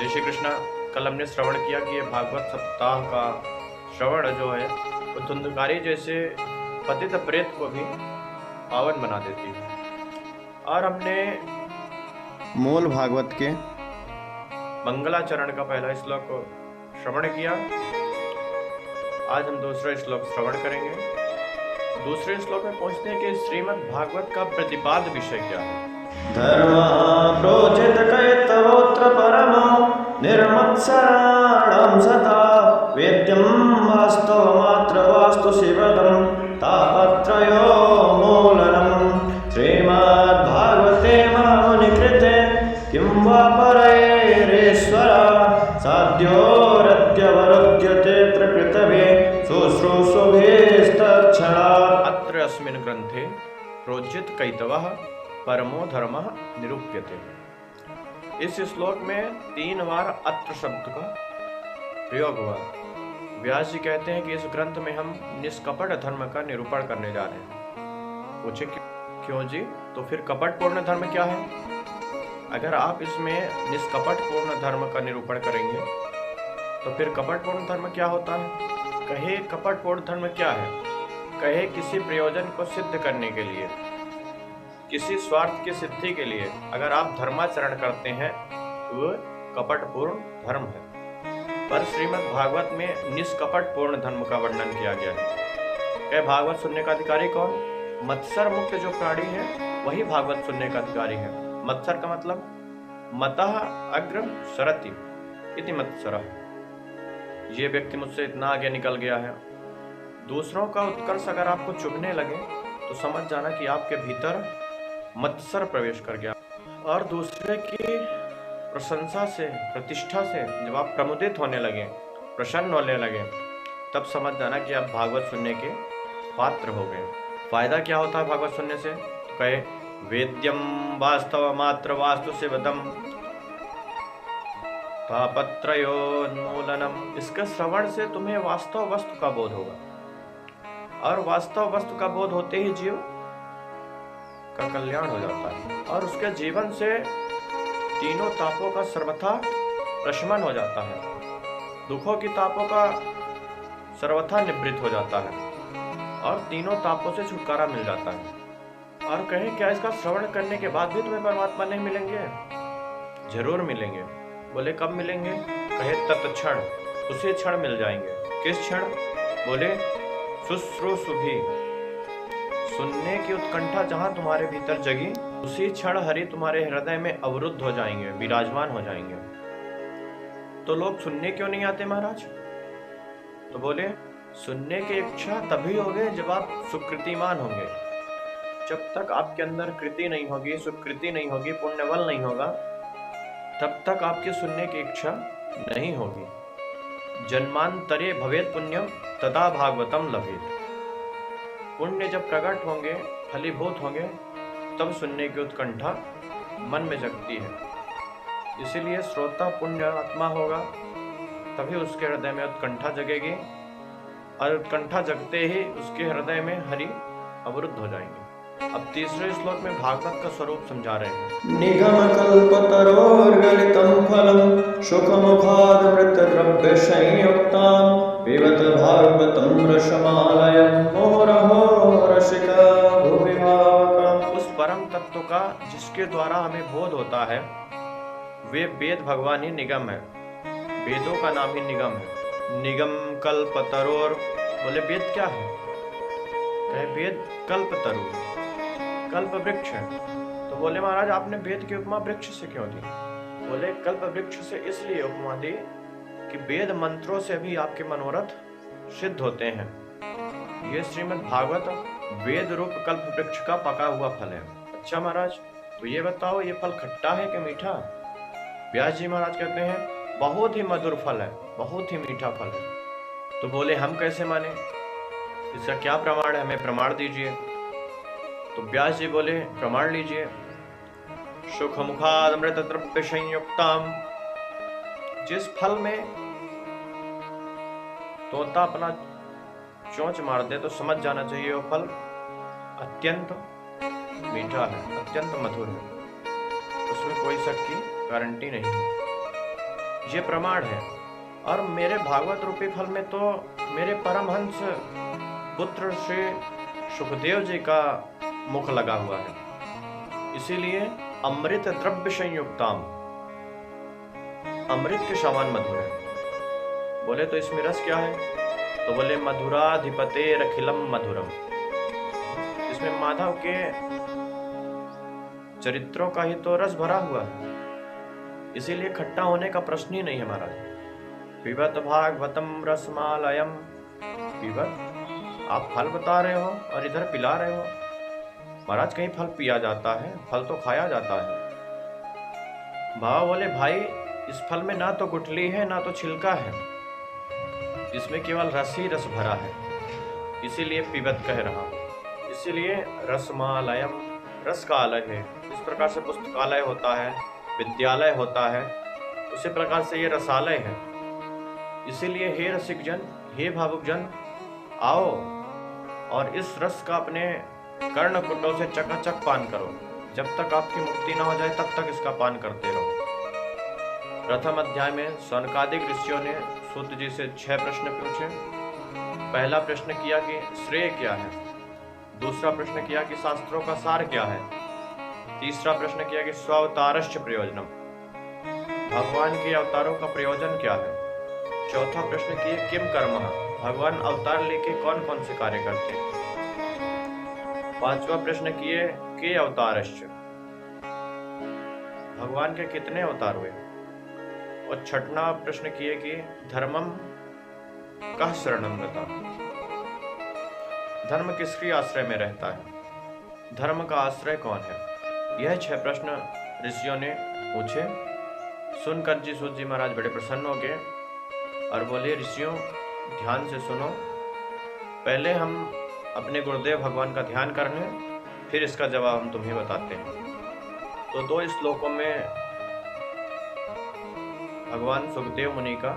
जय श्री कृष्णा। कल हमने श्रवण किया कि ये भागवत सप्ताह का श्रवण जो है वो धुंधकारी जैसे पतित प्रेत को भी पावन बना देती है। और हमने मूल भागवत के मंगलाचरण का पहला श्लोक श्रवण किया। आज हम दूसरा श्लोक श्रवण करेंगे। दूसरे श्लोक में पहुंचते हैं कि श्रीमद् भागवत का प्रतिपाद्य विषय क्या है। धर्मः प्रोचित कैतवोत्र परमो निर्मत्सराणां सदा वेद्यं वास्तवमात्र वास्तु शिवदं तापत्रयोन्मूलनं श्रीमद्भागवते महामुनिकृते किं वा परैरेश्वर साध्योरद्यवरुध्यते प्रकृतवे शुश्रूषुभिस्तत्क्षणात्। अत्र अस्मिन् ग्रन्थे प्रोचित कैतवः परमो धर्मः निरूप्यते। इस श्लोक में 3 बार अत्र शब्द का प्रयोग हुआ। व्यास जी कहते हैं कि इस ग्रंथ में हम निष्कपट धर्म का निरूपण करने जा रहे हैं। पूछे क्यों जी? तो फिर कपट पूर्ण धर्म क्या है? अगर आप इसमें निष्कपट पूर्ण धर्म का निरूपण करेंगे तो फिर कपट पूर्ण धर्म क्या होता है? कहे कपट पूर्ण धर्म क्या है? कहे किसी प्रयोजन को सिद्ध करने के लिए, किसी स्वार्थ की सिद्धि के लिए अगर आप धर्माचरण करते हैं तो वो कपटपूर्ण धर्म है। पर श्रीमद् भागवत में निष्कपट पूर्ण धर्म का वर्णन किया गया है। क्या भागवत सुनने का अधिकारी कौन? मत्सर मुक्त जो प्राणी है वही भागवत सुनने का अधिकारी है। मत्सर का मतलब मतः अग्रम सरति इति मत्सरः। ये व्यक्ति मुझसे इतना आगे निकल गया है। दूसरों का उत्कर्ष अगर आपको चुभने लगे तो समझ जाना कि आपके भीतर मत्सर प्रवेश कर गया। और दूसरे की प्रशंसा से, प्रतिष्ठा से जब आप प्रमुदित होने लगे, प्रसन्न होने लगे, तब समझ जाना कि आप भागवत सुनने के पात्र हो गए। फायदा क्या होता है भागवत सुनने से? तो कहे वेद्यम वास्तव मात्र वास्तु शिवदम तापत्रयोन्मूलनम। इसके श्रवण से तुम्हें वास्तव वस्तु का बोध होगा, और वास्तव वस्तु का बोध होते ही जीव का कल्याण हो जाता है और उसके जीवन से तीनों तापों का सर्वथा प्रशमन हो जाता है। दुखों की तापों का सर्वथा निवृत्त हो जाता है और तीनों तापों से छुटकारा मिल जाता है। और कहें क्या इसका श्रवण करने के बाद भी तुम्हें परमात्मा नहीं मिलेंगे? जरूर मिलेंगे। बोले कब मिलेंगे? कहे तत्क्षण, उसी क्षण मिल जाएंगे। किस क्षण? बोले शुश्रूषुभि। सुनने की उत्कंठा जहां तुम्हारे भीतर जगी उसी क्षण हरि तुम्हारे हृदय में अवरुद्ध हो जाएंगे, विराजमान हो जाएंगे। तो लोग सुनने क्यों नहीं आते महाराज? तो बोले सुनने की इच्छा तभी होगी जब आप सुकृतिमान होंगे। जब तक आपके अंदर कृति नहीं होगी, सुकृति नहीं होगी, पुण्यबल नहीं होगा, तब तक आपकी सुनने की इच्छा नहीं होगी। जन्मांतरे भवेत् पुण्यम तदा भागवतम लभेत। पुण्य जब प्रकट होंगे, फलीभूत होंगे, तब सुनने की उत्कंठा मन में जगती है। इसीलिए श्रोता पुण्य आत्मा होगा तभी उसके हृदय में उत्कंठा जगेगी, और उत्कंठा जगते ही उसके हृदय में हरि अवरुद्ध हो जाएंगे। अब तीसरे श्लोक में भागवत का स्वरूप समझा रहे हैं। निगम कल्पतरोर्गलितं फलं शुकमुखादमृतद्रव्य संयुक्तां पिबत भागवतं रसमालयं मुहुरहो रसिका भुवि भावका। उस परम तत्व का जिसके द्वारा हमें बोध होता है वे वेद भगवान ही निगम है। वेदों का नाम ही निगम है। निगम कल्पतरोर। बोले वेद क्या है? कहे वेद कल्पतरु, कल्प वृक्ष है। तो बोले महाराज आपने वेद की उपमा वृक्ष से क्यों दी? बोले कल्प वृक्ष से इसलिए उपमा दी कि वेद मंत्रों से भी आपके मनोरथ सिद्ध होते हैं। ये श्रीमद् भागवत वेद रूप कल्प वृक्ष का पका हुआ फल है। अच्छा महाराज तो ये बताओ ये फल खट्टा है कि मीठा? व्यास जी महाराज कहते हैं बहुत ही मधुर फल है, बहुत ही मीठा फल है। तो बोले हम कैसे माने? इसका क्या प्रमाण है? हमें प्रमाण दीजिए। तो व्यास जी बोले प्रमाण लीजिए। सुखमुखादमृत द्रव्य संयुक्ताम। जिस फल में तोता अपना चोंच मार दे तो समझ जाना चाहिए वो फल अत्यंत मीठा है, अत्यंत मधुर है, उसमें कोई शक की गारंटी नहीं है। ये प्रमाण है। और मेरे भागवत रूपी फल में तो मेरे परमहंस पुत्र श्री सुखदेव जी का मुख लगा हुआ है। इसीलिए अमृत द्रव्य संयुक्ताम, अमृत के समान मधुर है। बोले तो इसमें रस क्या है? तो बोले मधुराधिपते रखिलम मधुरम। इसमें माधव के चरित्रों का ही तो रस भरा हुआ है, इसीलिए खट्टा होने का प्रश्न ही नहीं है महाराज। पिबत भागवतम रसमालयम। पिबत, आप फल बता रहे हो और इधर पिला रहे हो। महाराज कहीं फल पिया जाता है, फल तो खाया जाता है। बाबा बोले भाई इस फल में ना तो गुठली है ना तो छिलका है, इसमें केवल रस ही रस भरा है, इसीलिए पिबत कह रहा हूं। इसीलिए रसमालयम, रस का आलय है। इस प्रकार से पुस्तकालय होता है, विद्यालय होता है, उसी प्रकार से ये रसालय है। इसीलिए हे रसिक जन, हे भावुक जन, आओ और इस रस का अपने कर्ण कुंडों से चकाचक पान करो। जब तक आपकी मुक्ति ना हो जाए तब तक इसका पान करते रहो। प्रथम अध्याय में सनकादिक ऋषियों ने सूत जी से 6 प्रश्न पूछे। पहला प्रश्न किया कि श्रेय क्या है, दूसरा प्रश्न किया कि शास्त्रों का सार क्या है, तीसरा प्रश्न किया कि स्वावतारश्च प्रयोजनम, भगवान के अवतारों का प्रयोजन क्या है, चौथा प्रश्न किए किम कर्म, भगवान अवतार लेके कौन कौन से कार्य करते हैं, पांचवा प्रश्न किए के अवतारश्च, भगवान के कितने अवतार हुए, और छठवां प्रश्न किए कि धर्मम कह शरणम गता, धर्म किसके आश्रय में रहता है, धर्म का आश्रय कौन है। यह 6 प्रश्न ऋषियों ने पूछे। सुनकर जी सूत जी महाराज बड़े प्रसन्न हो गए और बोले ऋषियों ध्यान से सुनो, पहले हम अपने गुरुदेव भगवान का ध्यान कर लें, फिर इसका जवाब हम तुम्हें बताते हैं। तो 2 श्लोकों में भगवान सुखदेव मुनि का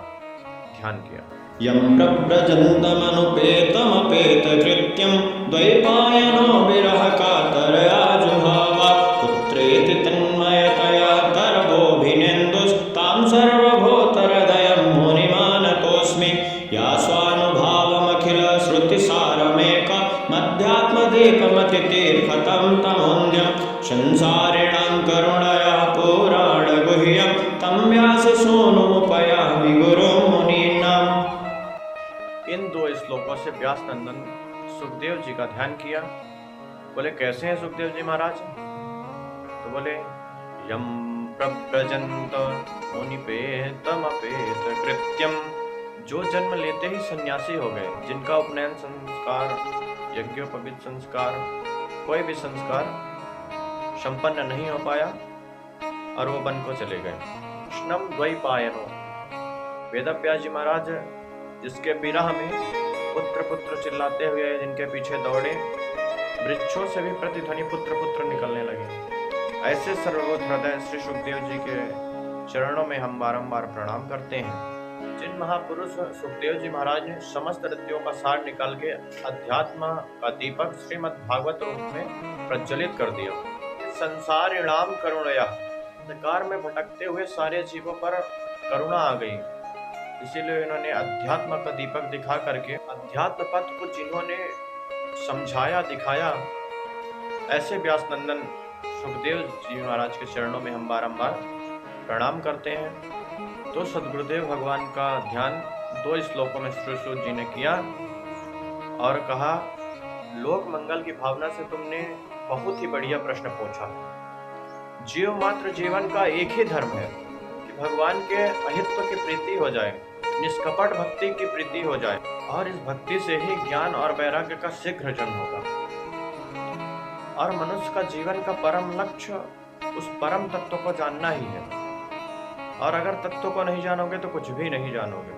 ध्यान किया। यं प्रव्रजन्तमनुपेतमपेतकृत्यं द्वैपायनो विरह कातरया जुहावा पुत्रेति तन्मयतया तरवोऽभिनेन्दुस्तां सर्वभूतहृदयं मुनिमानतोऽस्मि या स्वानुभावमखिल श्रुतिसारमेक मध्यात्मदीपमतितीर्खतं तमोऽन्यं संसारिणां करुणया पुराणगुह्यं तं व्याससूनुमुपयामि गुरुं मुनीनाम्। इन 2 श्लोकों से व्यास नंदन सुखदेव जी का ध्यान किया। बोले कैसे हैं सुखदेव जी महाराज? तो बोले यम प्रव्रजन्त मुनिपेतमपेत कृत्यम, जो जन्म लेते ही सन्यासी हो गए, जिनका उपनयन संस्कार, यज्ञोपवीत संस्कार, कोई भी संस्कार संपन्न नहीं हो पाया और वो वन को चले गए। कृष्णम द्वैपायनो, वेदव्यास जी महाराज जिसके विरह में पुत्र पुत्र चिल्लाते हुए जिनके पीछे दौड़े, वृक्षों से भी प्रतिध्वनि पुत्र पुत्र निकलने लगे। ऐसे सर्वभूत हृदय श्री सुखदेव जी के चरणों में हम बारंबार प्रणाम करते हैं। जिन महापुरुष सुखदेव जी महाराज ने समस्त ऋतुओं का सार निकाल के अध्यात्म का दीपक श्रीमद् भागवत रूप में प्रज्वलित कर दिया। संसारिणाम करुणया, अंधकार में भटकते हुए सारे जीवों पर करुणा आ गई, इसीलिए इन्होंने अध्यात्म का दीपक दिखा करके अध्यात्म पथ को जिन्होंने समझाया दिखाया, ऐसे व्यास नंदन सुखदेव जी महाराज के चरणों में हम बारंबार प्रणाम करते हैं। तो सद्गुरुदेव भगवान का ध्यान 2 श्लोकों में श्री सूत जी ने किया और कहा लोक मंगल की भावना से तुमने बहुत ही बढ़िया प्रश्न पूछा। जीव मात्र जीवन का एक ही धर्म है कि भगवान के अहित्व की प्रीति हो जाए, निष्कपट भक्ति की प्रीति हो जाए, और इस भक्ति से ही ज्ञान और वैराग्य का शीघ्र जन्म होगा। और मनुष्य का जीवन का परम लक्ष्य उस परम तत्व को जानना ही है, और अगर तत्व को नहीं जानोगे तो कुछ भी नहीं जानोगे।